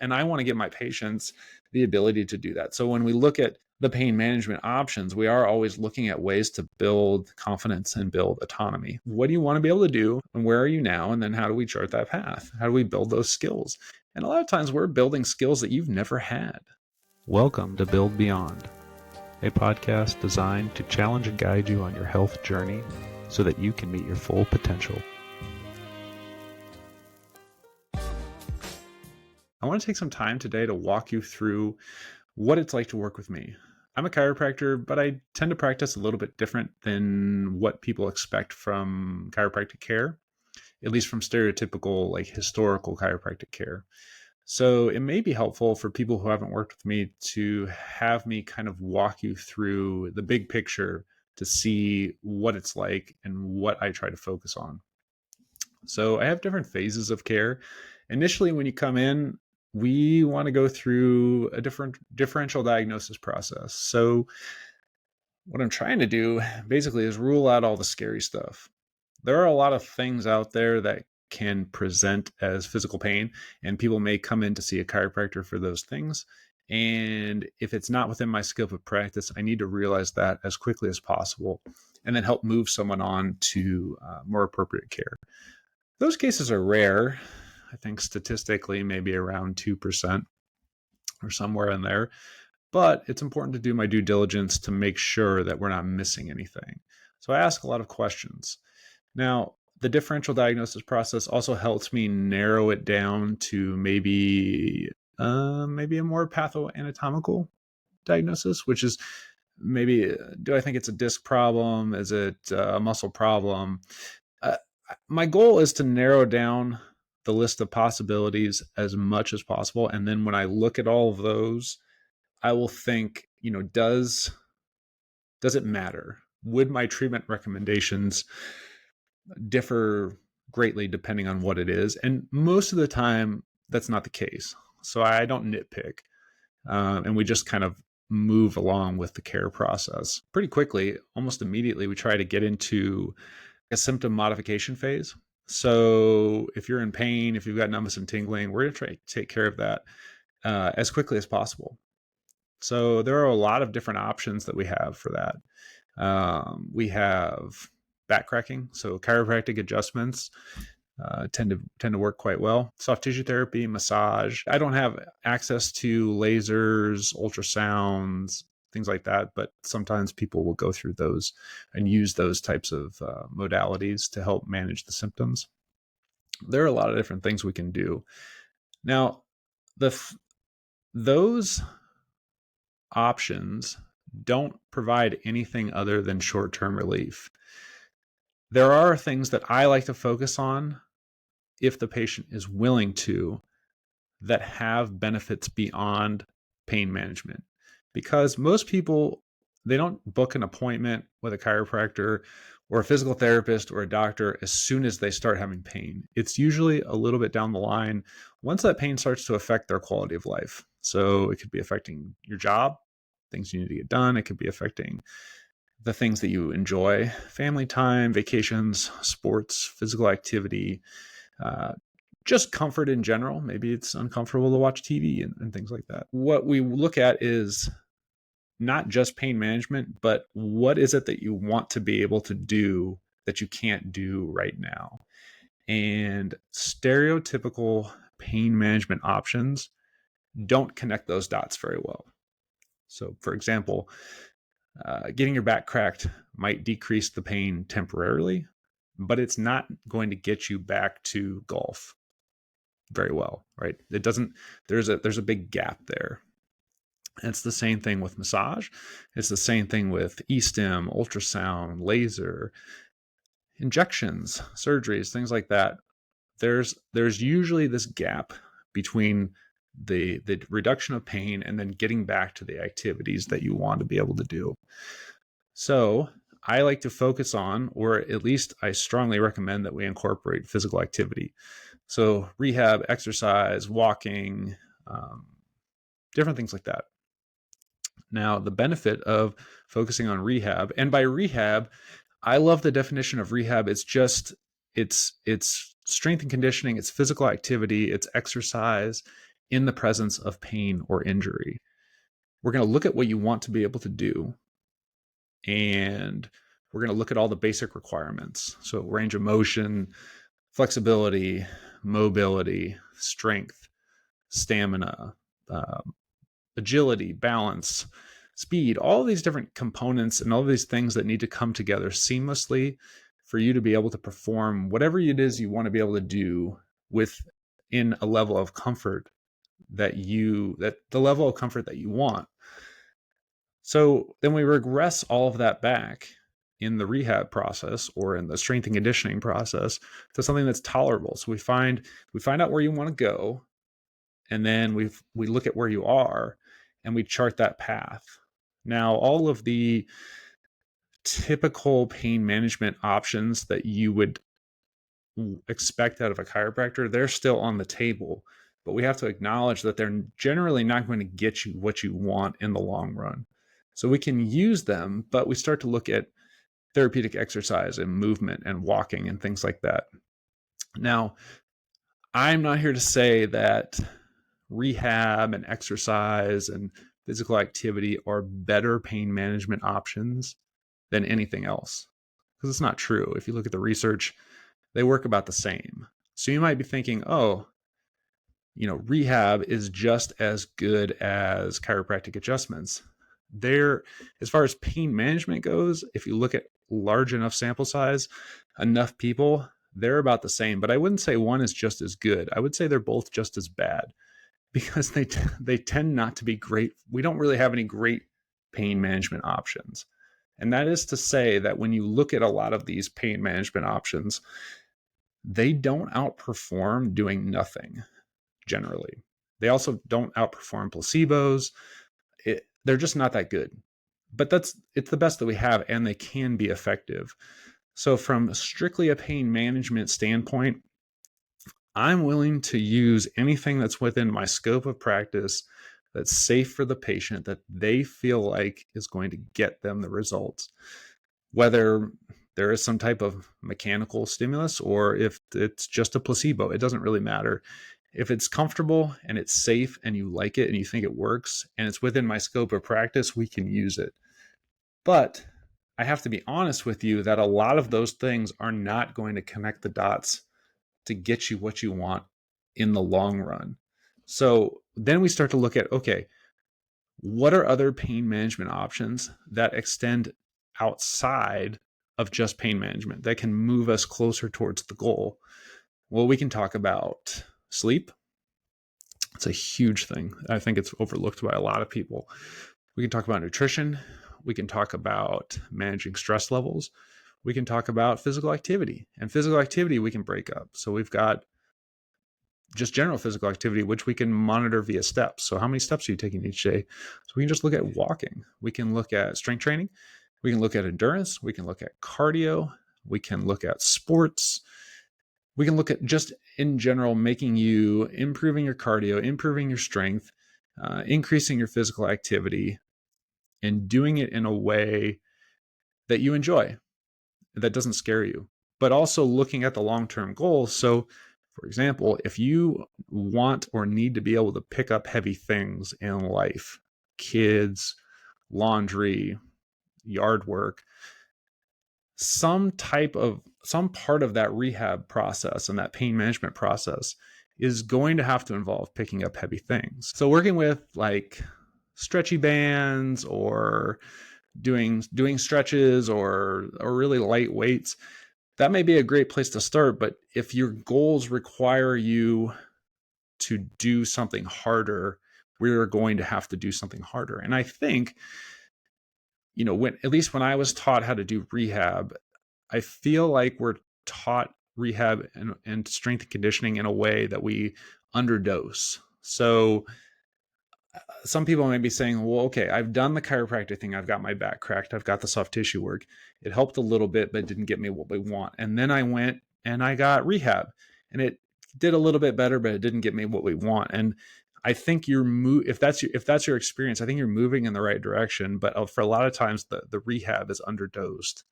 And I want to give my patients the ability to do that. So when we look at the pain management options, we are always looking at ways to build confidence and build autonomy. What do you want to be able to do? And where are you now? And then how do we chart that path? How do we build those skills? And a lot of times we're building skills that you've never had. Welcome to Build Beyond, a podcast designed to challenge and guide you on your health journey so that you can meet your full potential. I want to take some time today to walk you through what it's like to work with me. I'm a chiropractor, but I tend to practice a little bit different than what people expect from chiropractic care, at least from stereotypical, like historical chiropractic care. So it may be helpful for people who haven't worked with me to have me kind of walk you through the big picture to see what it's like and what I try to focus on. So I have different phases of care. Initially, when you come in, we want to go through a different differential diagnosis process. So what I'm trying to do basically is rule out all the scary stuff. There are a lot of things out there that can present as physical pain, and people may come in to see a chiropractor for those things. And if it's not within my scope of practice, I need to realize that as quickly as possible and then help move someone on to more appropriate care. Those cases are rare. I think statistically, maybe around 2% or somewhere in there. But it's important to do my due diligence to make sure that we're not missing anything. So I ask a lot of questions. Now, the differential diagnosis process also helps me narrow it down to maybe a more pathoanatomical diagnosis, which is maybe, do I think it's a disc problem? Is it a muscle problem? My goal is to narrow down the list of possibilities as much as possible. And then when I look at all of those, I will think, does it matter? Would my treatment recommendations differ greatly depending on what it is? And most of the time, that's not the case. So I don't nitpick. And we just kind of move along with the care process. Pretty quickly, almost immediately, we try to get into a symptom modification phase. So if you're in pain, if you've got numbness and tingling, we're going to try to take care of that as quickly as possible. So there are a lot of different options that we have for that. We have back cracking, so chiropractic adjustments tend to work quite well. Soft tissue therapy, massage. I don't have access to lasers, ultrasounds, things like that, but sometimes people will go through those and use those types of modalities to help manage the symptoms. There are a lot of different things we can do. Now, those options don't provide anything other than short-term relief. There are things that I like to focus on if the patient is willing to, that have benefits beyond pain management. Because most people, they don't book an appointment with a chiropractor or a physical therapist or a doctor as soon as they start having pain. It's usually a little bit down the line once that pain starts to affect their quality of life. So it could be affecting your job, things you need to get done. It could be affecting the things that you enjoy, family time, vacations, sports, physical activity, just comfort in general. Maybe it's uncomfortable to watch TV and things like that. What we look at is not just pain management, but what is it that you want to be able to do that you can't do right now? And stereotypical pain management options don't connect those dots very well. So, for example, getting your back cracked might decrease the pain temporarily, but it's not going to get you back to golf very well, right? It doesn't, there's a big gap there. And it's the same thing with massage. It's the same thing with e-stim, ultrasound, laser, injections, surgeries, things like that. There's usually this gap between the reduction of pain and then getting back to the activities that you want to be able to do. So I like to focus on, or at least I strongly recommend that we incorporate physical activity. So rehab, exercise, walking, different things like that. Now, the benefit of focusing on rehab, and by rehab, I love the definition of rehab. It's strength and conditioning, it's physical activity, it's exercise in the presence of pain or injury. We're going to look at what you want to be able to do, and we're going to look at all the basic requirements. So range of motion, flexibility, mobility, strength, stamina, agility, balance, speed, all these different components and all these things that need to come together seamlessly for you to be able to perform whatever it is you want to be able to do within a level of comfort that the level of comfort that you want. So then we regress all of that back in the rehab process or in the strength and conditioning process to something that's tolerable. So we find out where you want to go, and then we look at where you are and we chart that path. Now, all of the typical pain management options that you would expect out of a chiropractor, they're still on the table, but we have to acknowledge that they're generally not going to get you what you want in the long run. So we can use them, but we start to look at therapeutic exercise and movement and walking and things like that. Now, I'm not here to say that rehab and exercise and physical activity are better pain management options than anything else, because it's not true. If you look at the research, they work about the same. So you might be thinking, oh, rehab is just as good as chiropractic adjustments. As far as pain management goes, if you look at large enough sample size, enough people, they're about the same. But I wouldn't say one is just as good. I would say they're both just as bad, because they tend not to be great. We don't really have any great pain management options. And that is to say that when you look at a lot of these pain management options, they don't outperform doing nothing generally. They also don't outperform placebos. They're just not that good. But it's the best that we have, and they can be effective. So from strictly a pain management standpoint, I'm willing to use anything that's within my scope of practice that's safe for the patient, that they feel like is going to get them the results. Whether there is some type of mechanical stimulus or if it's just a placebo, it doesn't really matter. If it's comfortable and it's safe and you like it and you think it works and it's within my scope of practice, we can use it. But I have to be honest with you that a lot of those things are not going to connect the dots to get you what you want in the long run. So then we start to look at, okay, what are other pain management options that extend outside of just pain management that can move us closer towards the goal? Well, we can talk about sleep. It's a huge thing. I think it's overlooked by a lot of people. We can talk about nutrition. We can talk about managing stress levels. We can talk about physical activity. And physical activity we can break up. So we've got just general physical activity, which we can monitor via steps. So how many steps are you taking each day? So we can just look at walking. We can look at strength training. We can look at endurance. We can look at cardio. We can look at sports. We can look at just in general, improving your cardio, improving your strength, increasing your physical activity, and doing it in a way that you enjoy, that doesn't scare you, but also looking at the long-term goals. So for example, if you want or need to be able to pick up heavy things in life, kids, laundry, yard work, some part of that rehab process and that pain management process is going to have to involve picking up heavy things. So working with like stretchy bands or doing stretches or really light weights, that may be a great place to start. But if your goals require you to do something harder, we're going to have to do something harder. And I think, at least when I was taught how to do rehab, I feel like we're taught rehab and strength and conditioning in a way that we underdose. So some people may be saying, well, okay, I've done the chiropractic thing. I've got my back cracked. I've got the soft tissue work. It helped a little bit, but it didn't get me what we want. And then I went and I got rehab, and it did a little bit better, but it didn't get me what we want. And I think if that's your experience, I think you're moving in the right direction. But for a lot of times, the rehab is underdosed.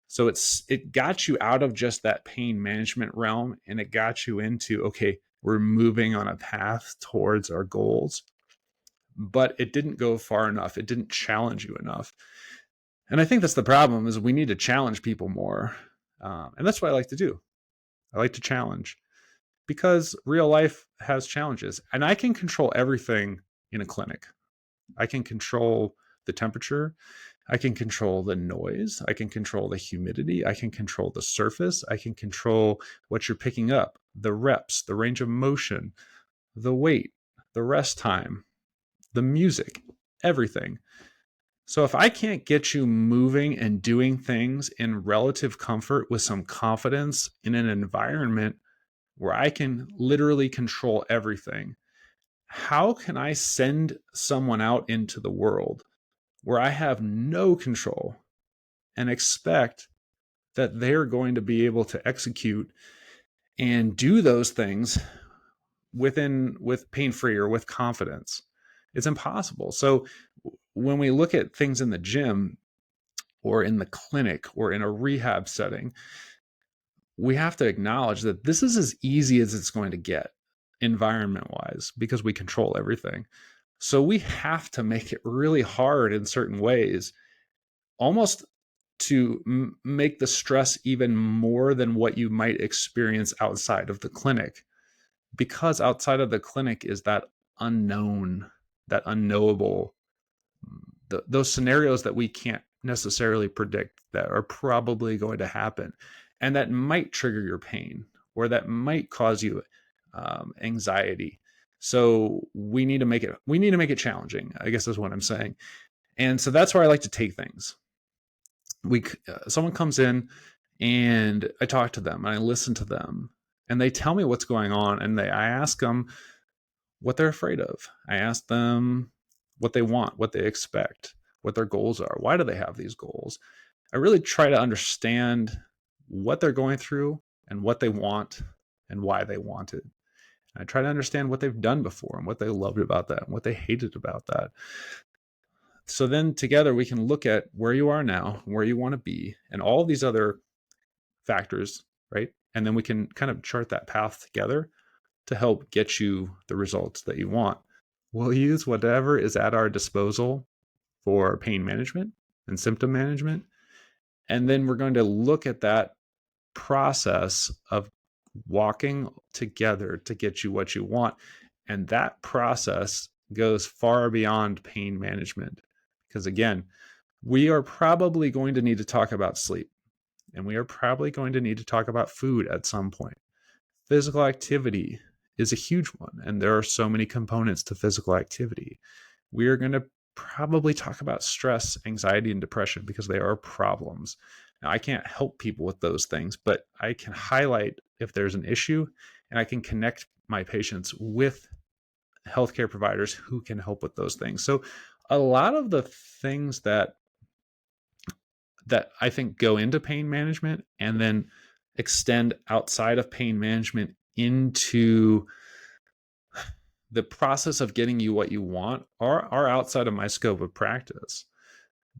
So it got you out of just that pain management realm, and it got you into, okay, we're moving on a path towards our goals, but it didn't go far enough. It didn't challenge you enough. And I think that's the problem, is we need to challenge people more. And that's what I like to do. I like to challenge, because real life has challenges, and I can control everything in a clinic. I can control the temperature. I can control the noise. I can control the humidity. I can control the surface. I can control what you're picking up, the reps, the range of motion, the weight, the rest time, the music, everything. So if I can't get you moving and doing things in relative comfort with some confidence in an environment where I can literally control everything, how can I send someone out into the world where I have no control and expect that they're going to be able to execute and do those things with pain-free or with confidence? It's impossible. So when we look at things in the gym or in the clinic or in a rehab setting, we have to acknowledge that this is as easy as it's going to get environment-wise, because we control everything. So we have to make it really hard in certain ways, almost to make the stress even more than what you might experience outside of the clinic. Because outside of the clinic is that unknown, that unknowable, those scenarios that we can't necessarily predict, that are probably going to happen, and that might trigger your pain, or that might cause you anxiety. So we need to make it challenging, I guess is what I'm saying. And so that's where I like to take things. Someone comes in and I talk to them and I listen to them, and they tell me what's going on, and I ask them what they're afraid of. I ask them what they want, what they expect, what their goals are. Why do they have these goals? I really try to understand what they're going through and what they want and why they want it. I try to understand what they've done before and what they loved about that and what they hated about that. So then together we can look at where you are now, where you want to be, and all these other factors, right? And then we can kind of chart that path together to help get you the results that you want. We'll use whatever is at our disposal for pain management and symptom management. And then we're going to look at that process of walking together to get you what you want. And that process goes far beyond pain management. Because again, we are probably going to need to talk about sleep, and we are probably going to need to talk about food at some point. Physical activity is a huge one, and there are so many components to physical activity. We are going to probably talk about stress, anxiety, and depression, because they are problems. Now, I can't help people with those things, but I can highlight if there's an issue, and I can connect my patients with healthcare providers who can help with those things. So a lot of the things that I think go into pain management and then extend outside of pain management into the process of getting you what you want are outside of my scope of practice.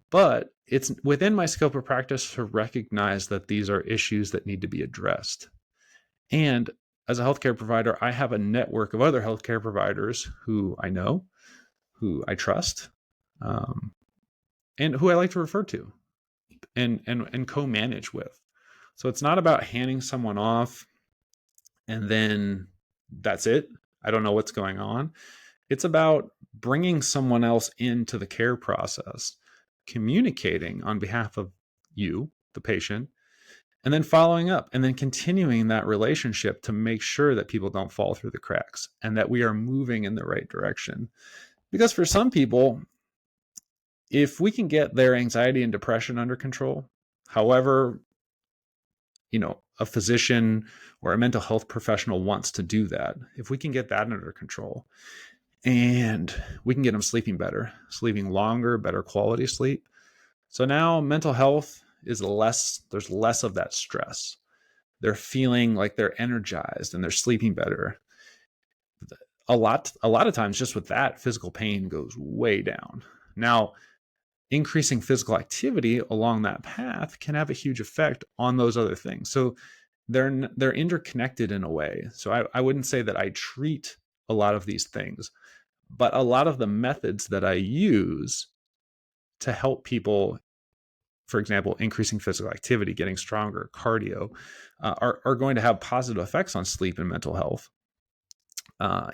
But it's within my scope of practice to recognize that these are issues that need to be addressed. And as a healthcare provider, I have a network of other healthcare providers who I know, who I trust, and who I like to refer to and co-manage with. So it's not about handing someone off and then that's it. I don't know what's going on. It's about bringing someone else into the care process, communicating on behalf of you, the patient, and then following up and then continuing that relationship to make sure that people don't fall through the cracks and that we are moving in the right direction. Because for some people, if we can get their anxiety and depression under control, however, a physician or a mental health professional wants to do that, if we can get that under control and we can get them sleeping better, sleeping longer, better quality sleep. So now mental health is there's less of that stress. They're feeling like they're energized and they're sleeping better. A lot of times just with that, physical pain goes way down. Now, increasing physical activity along that path can have a huge effect on those other things. So they're interconnected in a way. So I wouldn't say that I treat a lot of these things, but a lot of the methods that I use to help people, for example, increasing physical activity, getting stronger, cardio, are going to have positive effects on sleep and mental health,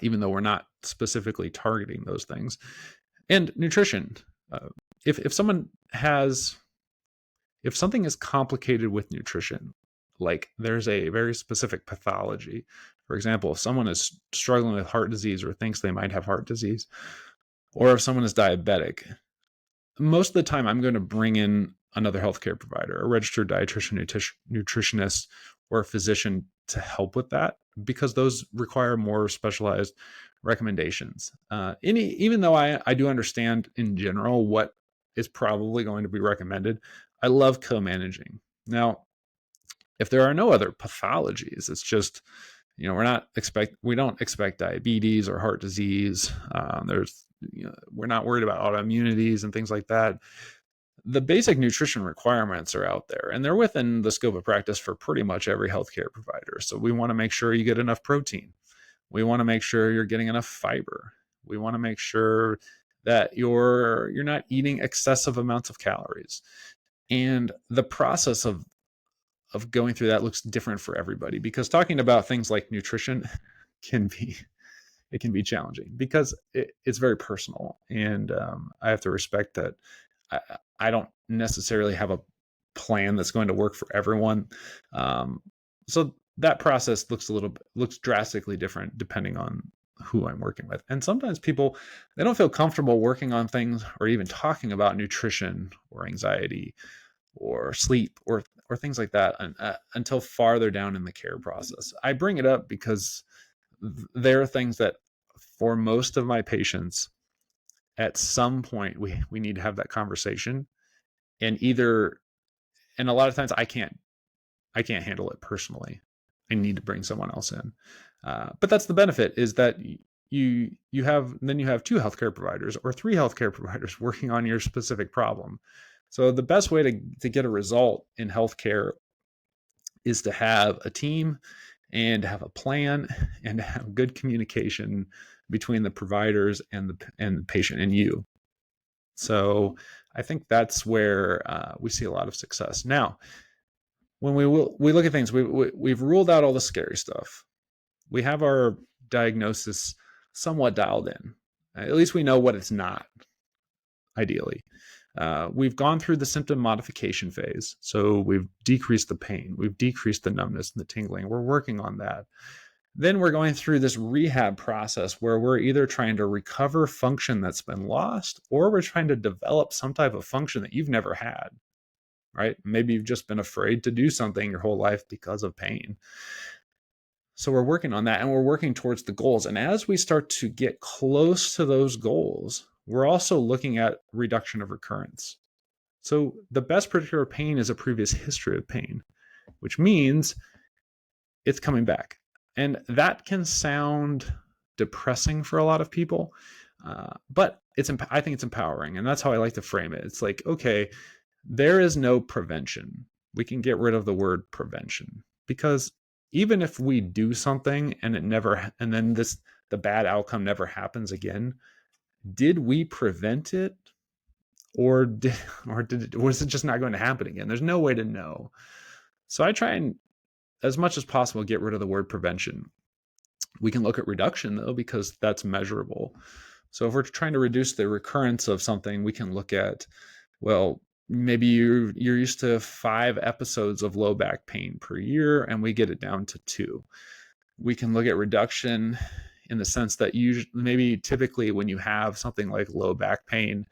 even though we're not specifically targeting those things. And nutrition. Uh, if someone has, if something is complicated with nutrition, like there's a very specific pathology, for example, if someone is struggling with heart disease or thinks they might have heart disease, or if someone is diabetic, most of the time I'm going to bring in another healthcare provider, a registered dietitian, nutritionist, or a physician to help with that, because those require more specialized recommendations. Even though I do understand in general what is probably going to be recommended, I love co-managing. Now, if there are no other pathologies, it's just, we don't expect diabetes or heart disease. We're not worried about autoimmunities and things like that. The basic nutrition requirements are out there, and they're within the scope of practice for pretty much every healthcare provider. So we want to make sure you get enough protein. We want to make sure you're getting enough fiber. We want to make sure that you're not eating excessive amounts of calories. And the process of going through that looks different for everybody, because talking about things like nutrition can be challenging because it's very personal, and I have to respect that. I, I don't necessarily have a plan that's going to work for everyone, so that process looks drastically different depending on who I'm working with. And sometimes people, they don't feel comfortable working on things or even talking about nutrition or anxiety or sleep or things like that until farther down in the care process. I bring it up because there are things that, for most of my patients, at some point we need to have that conversation, and and a lot of times I can't handle it personally. I need to bring someone else in. But that's the benefit, is that you have two healthcare providers or three healthcare providers working on your specific problem. So the best way to get a result in healthcare is to have a team and have a plan and have good communication between the providers and the patient and you. So I think that's where we see a lot of success. Now, when we look at things, we've ruled out all the scary stuff. We have our diagnosis somewhat dialed in. At least we know what it's not, ideally. We've gone through the symptom modification phase. So we've decreased the pain, we've decreased the numbness and the tingling. We're working on that. Then we're going through this rehab process where we're either trying to recover function that's been lost, or we're trying to develop some type of function that you've never had, right? Maybe you've just been afraid to do something your whole life because of pain. So we're working on that, and we're working towards the goals. And as we start to get close to those goals, we're also looking at reduction of recurrence. So the best predictor of pain is a previous history of pain, which means it's coming back. And that can sound depressing for a lot of people, but I think it's empowering. And that's how I like to frame it. It's like, okay, there is no prevention. We can get rid of the word prevention, because even if we do something and then the bad outcome never happens again, did we prevent it, or was it just not going to happen again? There's no way to know. So I try and, as much as possible, get rid of the word prevention. We can look at reduction, though, because that's measurable. So if we're trying to reduce the recurrence of something, we can look at, well, maybe you're used to 5 episodes of low back pain per year, and we get it down to 2. We can look at reduction in the sense that typically when you have something like low back pain,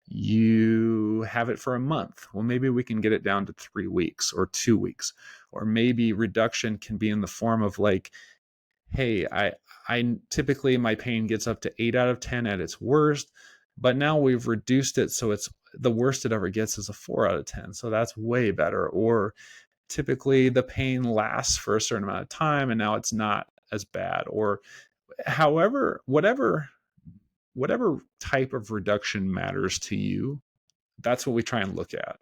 you have it for a month. Well, maybe we can get it down to 3 weeks or 2 weeks. Or maybe reduction can be in the form of like, hey, I typically, my pain gets up to 8 out of 10 at its worst, but now we've reduced it so it's the worst it ever gets is a 4 out of 10. So that's way better. Or typically the pain lasts for a certain amount of time and now it's not as bad. Or however, whatever type of reduction matters to you, that's what we try and look at.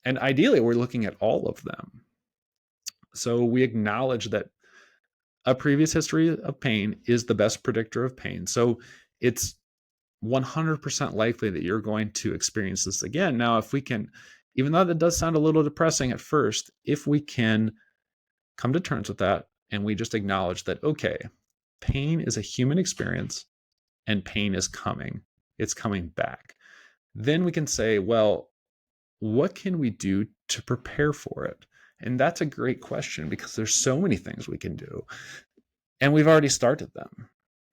And ideally, we're looking at all of them. So we acknowledge that a previous history of pain is the best predictor of pain. So it's 100% likely that you're going to experience this again. Now, if we can, even though that does sound a little depressing at first, if we can come to terms with that and we just acknowledge that, okay, pain is a human experience and pain is coming, it's coming back, then we can say, well, what can we do to prepare for it? And that's a great question because there's so many things we can do. And we've already started them.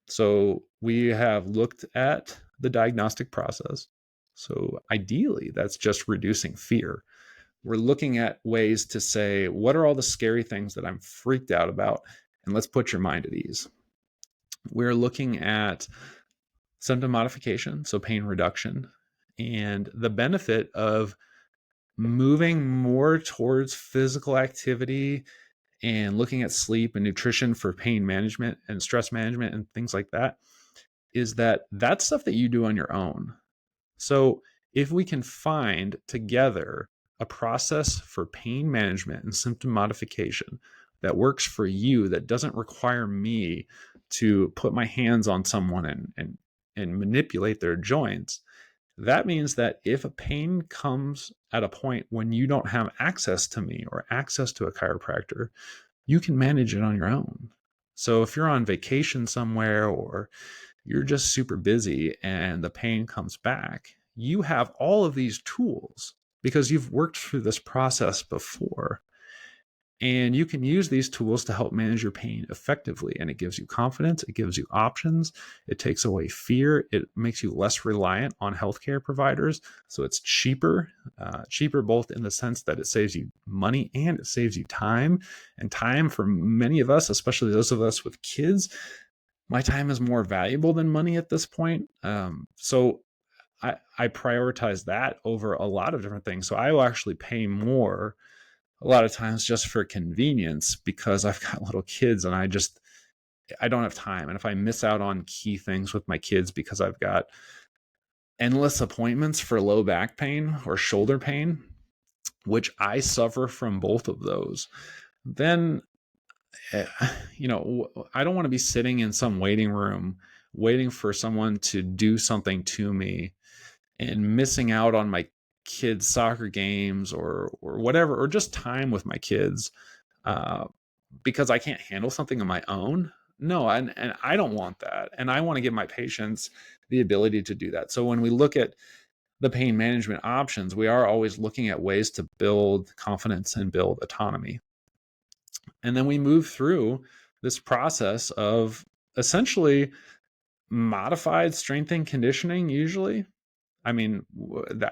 So we have looked at the diagnostic process. So ideally, that's just reducing fear. We're looking at ways to say, what are all the scary things that I'm freaked out about? And let's put your mind at ease. We're looking at symptom modification, so pain reduction, and the benefit of moving more towards physical activity and looking at sleep and nutrition for pain management and stress management and things like that is that that's stuff that you do on your own. So if we can find together a process for pain management and symptom modification that works for you, that doesn't require me to put my hands on someone and manipulate their joints, that means that if a pain comes at a point when you don't have access to me or access to a chiropractor, you can manage it on your own. So if you're on vacation somewhere or you're just super busy and the pain comes back, you have all of these tools because you've worked through this process before. And you can use these tools to help manage your pain effectively. And it gives you confidence, it gives you options, it takes away fear, it makes you less reliant on healthcare providers. So it's cheaper both in the sense that it saves you money and it saves you time. And time for many of us, especially those of us with kids, my time is more valuable than money at this point. So I prioritize that over a lot of different things. So I will actually pay more a lot of times just for convenience because I've got little kids and I don't have time. And if I miss out on key things with my kids because I've got endless appointments for low back pain or shoulder pain, which I suffer from both of those, then I don't want to be sitting in some waiting room waiting for someone to do something to me and missing out on my kids' soccer games or whatever, or just time with my kids uh, because I can't handle something on my own. No, and I don't want that. And I want to give my patients the ability to do that. So when we look at the pain management options, we are always looking at ways to build confidence and build autonomy. And then we move through this process of essentially modified strength and conditioning, usually. I mean,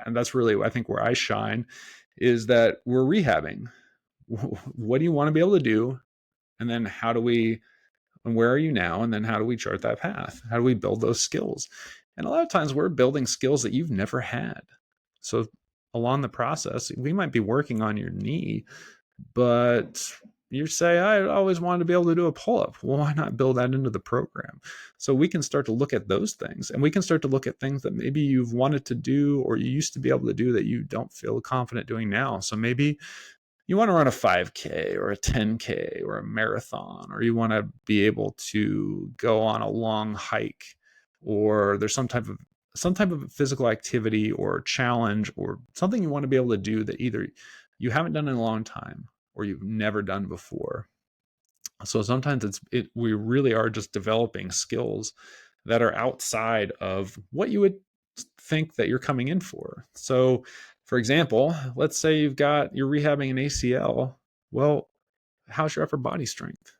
that's really, I think, where I shine is that we're rehabbing. What do you want to be able to do? And then and where are you now? And then how do we chart that path? How do we build those skills? And a lot of times we're building skills that you've never had. So along the process, we might be working on your knee, but you say, I always wanted to be able to do a pull up. Well, why not build that into the program? So we can start to look at those things and we can start to look at things that maybe you've wanted to do or you used to be able to do that you don't feel confident doing now. So maybe you want to run a 5K or a 10K or a marathon, or you want to be able to go on a long hike, or there's some type of physical activity or challenge or something you want to be able to do that either you haven't done in a long time or you've never done before. So sometimes we really are just developing skills that are outside of what you would think that you're coming in for. So for example, let's say you're rehabbing an ACL. Well, how's your upper body strength?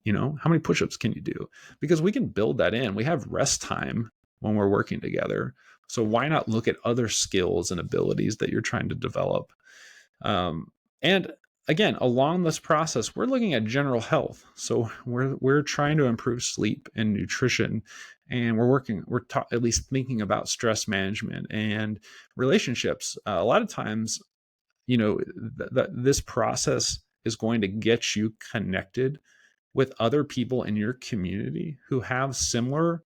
How many push-ups can you do? Because we can build that in. We have rest time when we're working together. So why not look at other skills and abilities that you're trying to develop? And again, along this process, we're looking at general health. So we're trying to improve sleep and nutrition, and at least thinking about stress management and relationships. A lot of times, this process is going to get you connected with other people in your community who have similar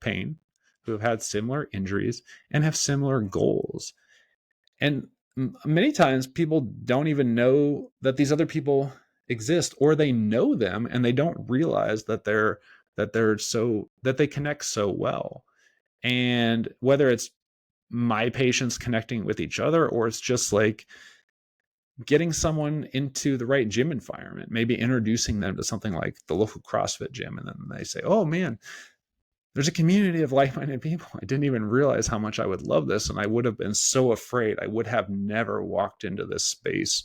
pain, who have had similar injuries, and have similar goals. And many times people don't even know that these other people exist, or they know them and they don't realize that they connect so well. And whether it's my patients connecting with each other, or it's just like getting someone into the right gym environment, maybe introducing them to something like the local CrossFit gym, and then they say, oh man, there's a community of like-minded people. I didn't even realize how much I would love this, and I would have been so afraid. I would have never walked into this space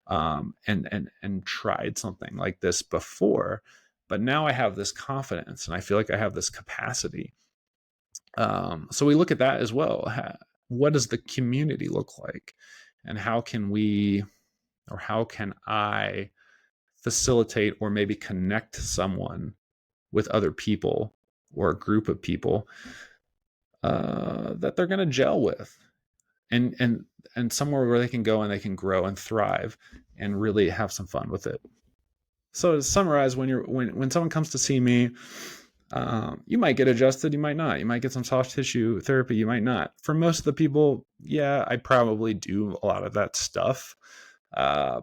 and tried something like this before, but now I have this confidence and I feel like I have this capacity. So we look at that as well. What does the community look like, and how can I facilitate or maybe connect someone with other people or a group of people that they're going to gel with, and somewhere where they can go and they can grow and thrive and really have some fun with it. So to summarize, when someone comes to see me, you might get adjusted, you might not. You might get some soft tissue therapy, you might not. For most of the people, yeah, I probably do a lot of that stuff uh,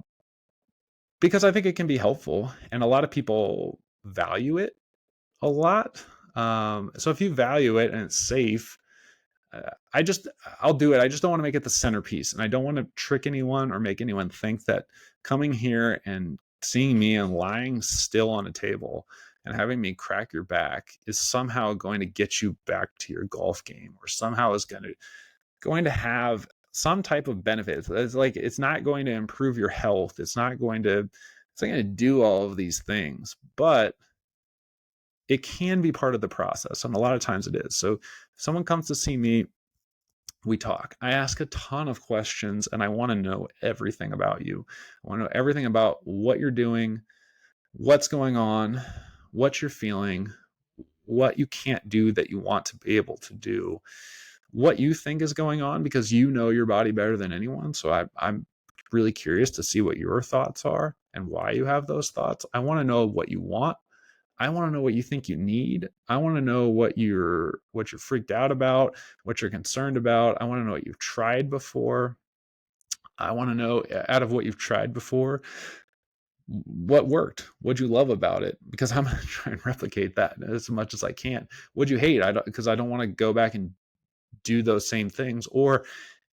because I think it can be helpful, and a lot of people value it a lot. So if you value it and it's safe, uh, I just I'll do it. I just don't want to make it the centerpiece, and I don't want to trick anyone or make anyone think that coming here and seeing me and lying still on a table and having me crack your back is somehow going to get you back to your golf game, or somehow is going to have some type of benefit. It's like it's not going to improve your health. It's not going to do all of these things, but it can be part of the process, and a lot of times it is. So if someone comes to see me, we talk. I ask a ton of questions, and I want to know everything about you. I want to know everything about what you're doing, what's going on, what you're feeling, what you can't do that you want to be able to do, what you think is going on, because you know your body better than anyone. So I'm really curious to see what your thoughts are and why you have those thoughts. I want to know what you want. I want to know what you think you need. I want to know what you're freaked out about, what you're concerned about. I want to know what you've tried before. I want to know, out of what you've tried before, what worked, what'd you love about it, because I'm going to try and replicate that as much as I can. What'd you hate? Because I don't want to go back and do those same things. Or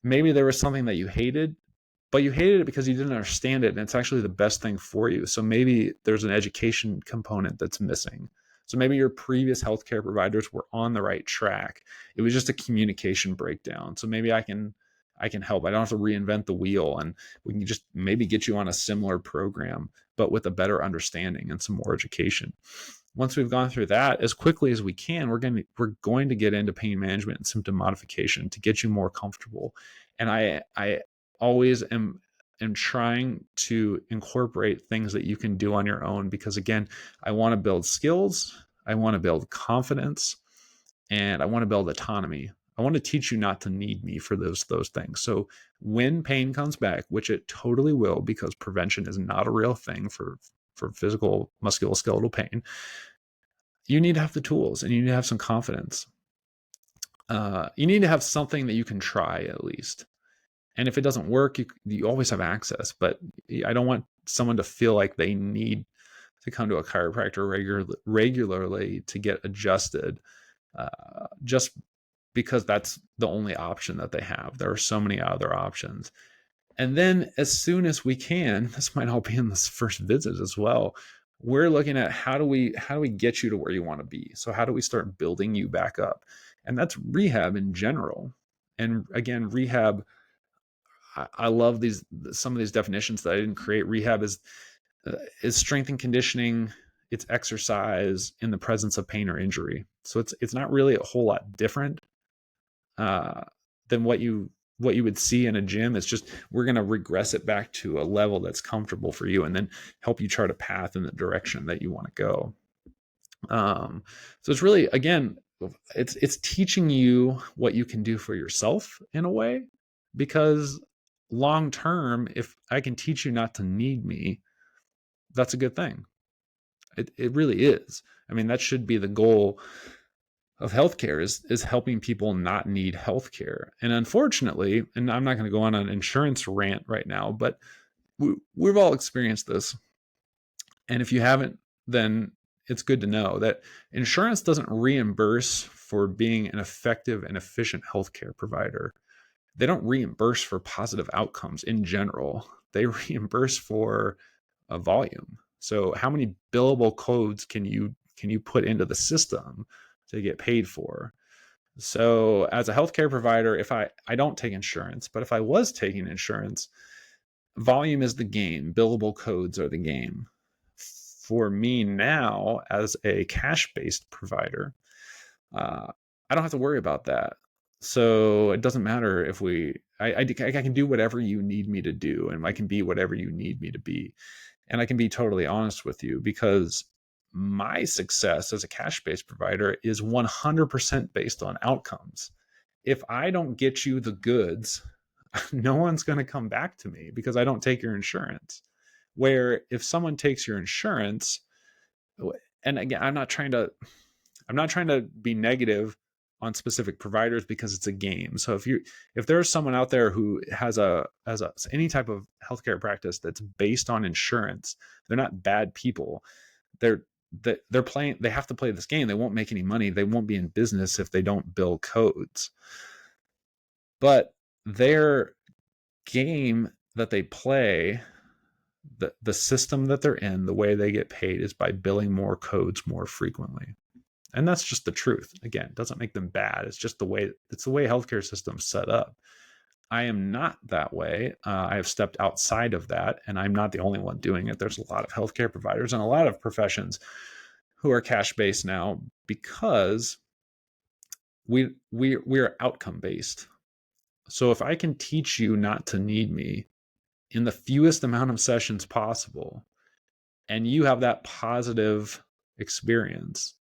maybe there was something that you hated, but you hated it because you didn't understand it, and it's actually the best thing for you. So maybe there's an education component that's missing. So maybe your previous healthcare providers were on the right track. It was just a communication breakdown. So maybe I can help. I don't have to reinvent the wheel, and we can just maybe get you on a similar program, but with a better understanding and some more education. Once we've gone through that, as quickly as we can, we're going to get into pain management and symptom modification to get you more comfortable. And I always am trying to incorporate things that you can do on your own, because again, I want to build skills, I want to build confidence, and I want to build autonomy. I want to teach you not to need me for those things. So when pain comes back, which it totally will, because prevention is not a real thing for physical musculoskeletal pain, you need to have the tools and you need to have some confidence. You need to have something that you can try at least. And if it doesn't work, you always have access. But I don't want someone to feel like they need to come to a chiropractor regularly to get adjusted, just because that's the only option that they have. There are so many other options. And then as soon as we can, this might all be in this first visit as well, we're looking at how do we get you to where you want to be? So how do we start building you back up? And that's rehab in general. And again, rehab, I love some of these definitions that I didn't create. Rehab is strength and conditioning, it's exercise in the presence of pain or injury. So it's not really a whole lot different uh, than what you would see in a gym. It's just we're going to regress it back to a level that's comfortable for you, and then help you chart a path in the direction that you want to go. So it's really, again, it's teaching you what you can do for yourself in a way, because long term, if I can teach you not to need me, that's a good thing. It really is. I mean, that should be the goal of healthcare, is helping people not need healthcare. And unfortunately, and I'm not going to go on an insurance rant right now, but we've all experienced this. And if you haven't, then it's good to know that insurance doesn't reimburse for being an effective and efficient healthcare provider. They don't reimburse for positive outcomes in general. They reimburse for a volume. So how many billable codes can you put into the system to get paid for? So as a healthcare provider, if I don't take insurance, but if I was taking insurance, volume is the game, billable codes are the game. For me now, as a cash-based provider, I don't have to worry about that. So it doesn't matter if I can do whatever you need me to do, and I can be whatever you need me to be. And I can be totally honest with you, because my success as a cash-based provider is 100% based on outcomes. If I don't get you the goods, no one's going to come back to me because I don't take your insurance. Where if someone takes your insurance, and again, I'm not trying to be negative on specific providers, because it's a game. So if there's someone out there who has any type of healthcare practice that's based on insurance, they're not bad people. They're they're playing. They have to play this game. They won't make any money. They won't be in business if they don't bill codes. But their game that they play, the system that they're in, the way they get paid is by billing more codes more frequently. And that's just the truth. Again, it doesn't make them bad. It's just the way healthcare system's set up. I am not that way. I have stepped outside of that, and I'm not the only one doing it. There's a lot of healthcare providers and a lot of professions who are cash based now, because we're outcome based. So if I can teach you not to need me in the fewest amount of sessions possible, and you have that positive experience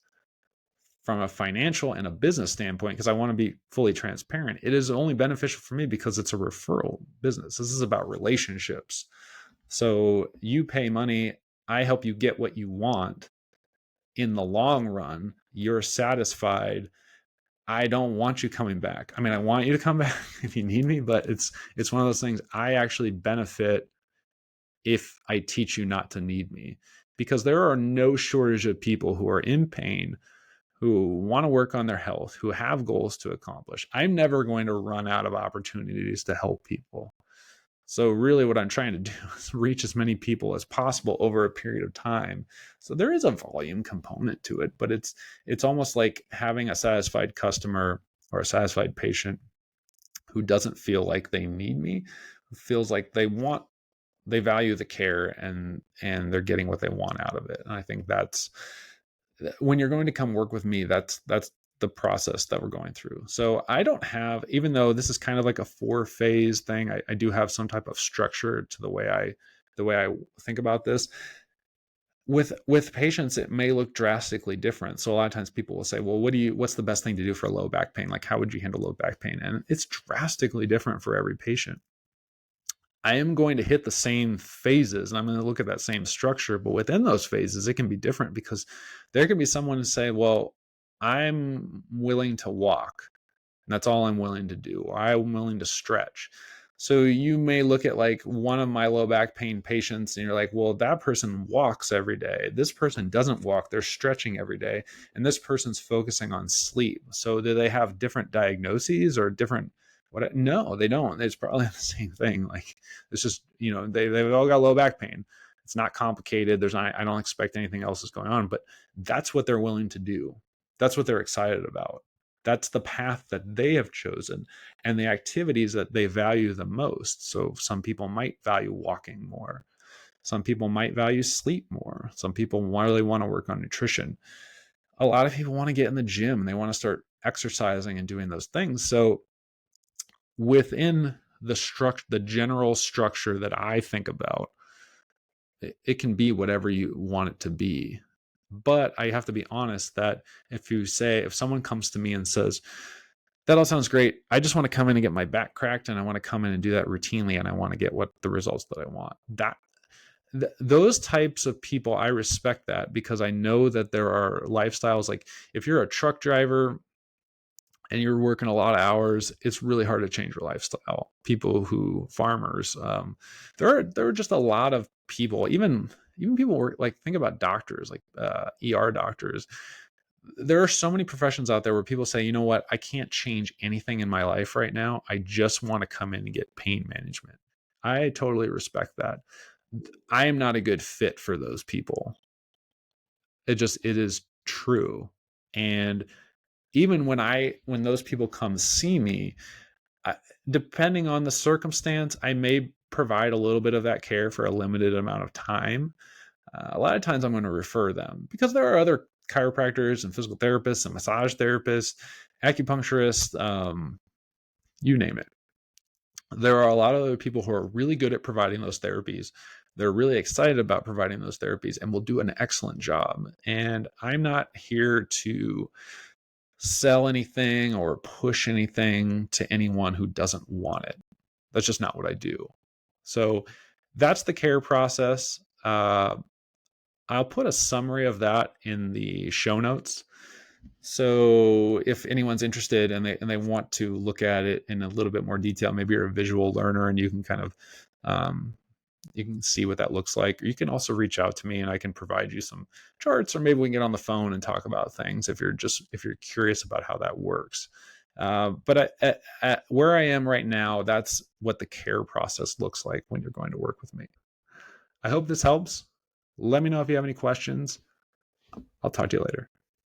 from a financial and a business standpoint, because I want to be fully transparent, it is only beneficial for me because it's a referral business. This is about relationships. So you pay money, I help you get what you want. In the long run, you're satisfied. I don't want you coming back. I mean, I want you to come back if you need me, but it's one of those things. I actually benefit if I teach you not to need me, because there are no shortage of people who are in pain, who want to work on their health, who have goals to accomplish. I'm never going to run out of opportunities to help people. So really what I'm trying to do is reach as many people as possible over a period of time. So there is a volume component to it, but it's almost like having a satisfied customer or a satisfied patient who doesn't feel like they need me, who feels like they value the care, and they're getting what they want out of it. And I think that's when you're going to come work with me, that's the process that we're going through. So I don't have, even though this is kind of like a 4-phase thing, I do have some type of structure to the way I think about this. With patients, it may look drastically different. So a lot of times people will say, well, what's the best thing to do for low back pain? Like, how would you handle low back pain? And it's drastically different for every patient. I am going to hit the same phases, and I'm going to look at that same structure, but within those phases, it can be different, because there can be someone who say, well, I'm willing to walk, and that's all I'm willing to do, or I'm willing to stretch. So you may look at like one of my low back pain patients, and you're like, well, that person walks every day. This person doesn't walk. They're stretching every day. And this person's focusing on sleep. So do they have different diagnoses or different what? No, they don't. It's probably the same thing. Like, it's just, they've all got low back pain. It's not complicated. I don't expect anything else is going on, but that's what they're willing to do. That's what they're excited about. That's the path that they have chosen and the activities that they value the most. So some people might value walking more. Some people might value sleep more. Some people really want to work on nutrition. A lot of people want to get in the gym. They want to start exercising and doing those things. So within the general structure that I think about, it can be whatever you want it to be. But I have to be honest that if someone comes to me and says, that all sounds great, I just want to come in and get my back cracked, and I want to come in and do that routinely, and I want to get the results that I want. Those types of people, I respect that, because I know that there are lifestyles. Like, if you're a truck driver and you're working a lot of hours, it's really hard to change your lifestyle. Farmers, there are just a lot of people, even even people work, like, think about doctors, like ER doctors. There are so many professions out there where people say, you know what, I can't change anything in my life right now. I just want to come in and get pain management. I totally respect that. I am not a good fit for those people. It is true. And even when those people come see me, I, depending on the circumstance, I may provide a little bit of that care for a limited amount of time. A lot of times I'm going to refer them because there are other chiropractors and physical therapists and massage therapists, acupuncturists, you name it. There are a lot of other people who are really good at providing those therapies. They're really excited about providing those therapies and will do an excellent job. And I'm not here to sell anything or push anything to anyone who doesn't want it. That's just not what I do. So that's the care process. I'll put a summary of that in the show notes. So if anyone's interested and they want to look at it in a little bit more detail, maybe you're a visual learner and you can kind of you can see what that looks like. Or you can also reach out to me and I can provide you some charts, or maybe we can get on the phone and talk about things if you're curious about how that works. But at where I am right now, that's what the care process looks like when you're going to work with me. I hope this helps. Let me know if you have any questions. I'll talk to you later.